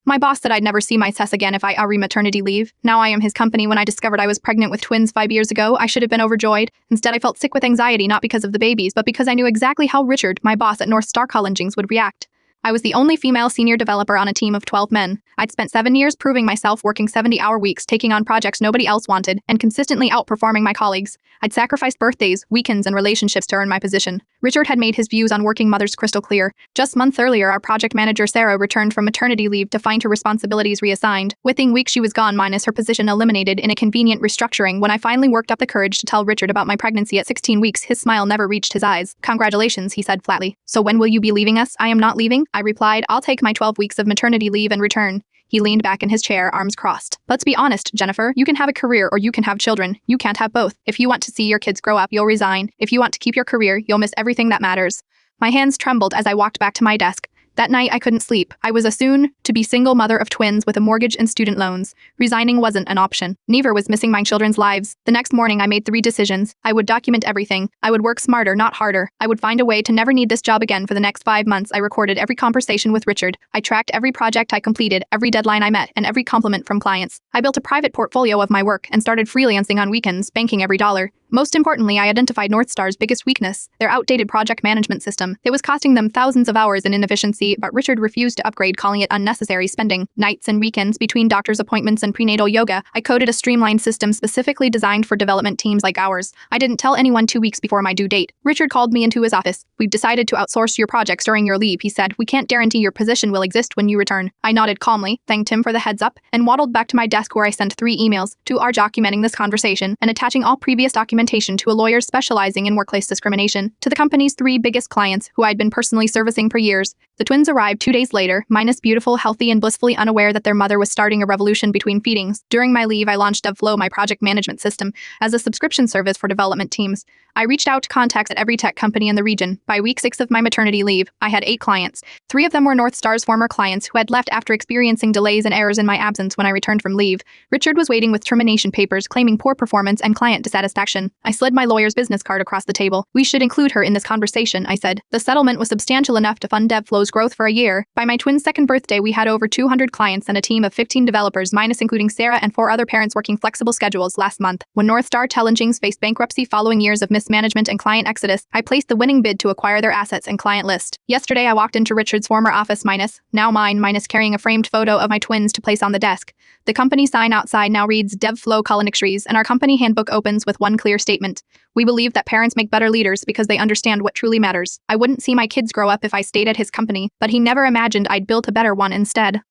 My boss said I'd never see my Tess again if I maternity leave. Now I am his company. When I discovered I was pregnant with twins 5 years ago, I should have been overjoyed. Instead, I felt sick with anxiety, not because of the babies, but because I knew exactly how Richard, my boss at North Star Collingings, would react. I was the only female senior developer on a team of 12 men. I'd spent 7 years proving myself, working 70-hour weeks, taking on projects nobody else wanted, and consistently outperforming my colleagues. I'd sacrificed birthdays, weekends, and relationships to earn my position. Richard had made his views on working mothers crystal clear. Just months earlier, our project manager Sarah returned from maternity leave to find her responsibilities reassigned. Within weeks she was gone, minus her position eliminated in a convenient restructuring. When I finally worked up the courage to tell Richard about my pregnancy at 16 weeks, his smile never reached his eyes. "Congratulations," he said flatly. "So when will you be leaving us?" "I am not leaving," I replied. "I'll take my 12 weeks of maternity leave and return." He leaned back in his chair, arms crossed. "Let's be honest, Jennifer. You can have a career or you can have children. You can't have both. If you want to see your kids grow up, you'll resign. If you want to keep your career, you'll miss everything that matters." My hands trembled as I walked back to my desk. That night, I couldn't sleep. I was a soon-to-be single mother of twins with a mortgage and student loans. Resigning wasn't an option. Neither was missing my children's lives. The next morning, I made 3 decisions. I would document everything. I would work smarter, not harder. I would find a way to never need this job again. For the next 5 months, I recorded every conversation with Richard. I tracked every project I completed, every deadline I met, and every compliment from clients. I built a private portfolio of my work and started freelancing on weekends, banking every dollar. Most importantly, I identified North Star's biggest weakness, their outdated project management system. It was costing them thousands of hours in inefficiency, but Richard refused to upgrade, calling it unnecessary spending. Nights and weekends, between doctor's appointments and prenatal yoga, I coded a streamlined system specifically designed for development teams like ours. I didn't tell anyone 2 weeks before my due date. Richard called me into his office. "We've decided to outsource your projects during your leave," he said. "We can't guarantee your position will exist when you return." I nodded calmly, thanked him for the heads up, and waddled back to my desk where I sent 3 emails. 2 are documenting this conversation and attaching all previous documentation to a lawyer specializing in workplace discrimination, to the company's 3 biggest clients, who I'd been personally servicing for years. The twins arrived 2 days later, minus beautiful, healthy, and blissfully unaware that their mother was starting a revolution between feedings. During my leave, I launched DevFlow, my project management system, as a subscription service for development teams. I reached out to contacts at every tech company in the region. By week 6 of my maternity leave, I had 8 clients. 3 of them were North Star's former clients who had left after experiencing delays and errors in my absence when I returned from leave. Richard was waiting with termination papers claiming poor performance and client dissatisfaction. I slid my lawyer's business card across the table. "We should include her in this conversation," I said. The settlement was substantial enough to fund DevFlow's growth for a year. By my twins' 2nd birthday, we had over 200 clients and a team of 15 developers, minus including Sarah and 4 other parents working flexible schedules. Last month, when North Star Collingings faced bankruptcy following years of mismanagement and client exodus, I placed the winning bid to acquire their assets and client list. Yesterday, I walked into Richard's former office, now mine, carrying a framed photo of my twins to place on the desk. The company sign outside now reads DevFlow Collingings, and our company handbook opens with one clear statement: "We believe that parents make better leaders because they understand what truly matters." I wouldn't see my kids grow up if I stayed at his company, but he never imagined I'd built a better one instead.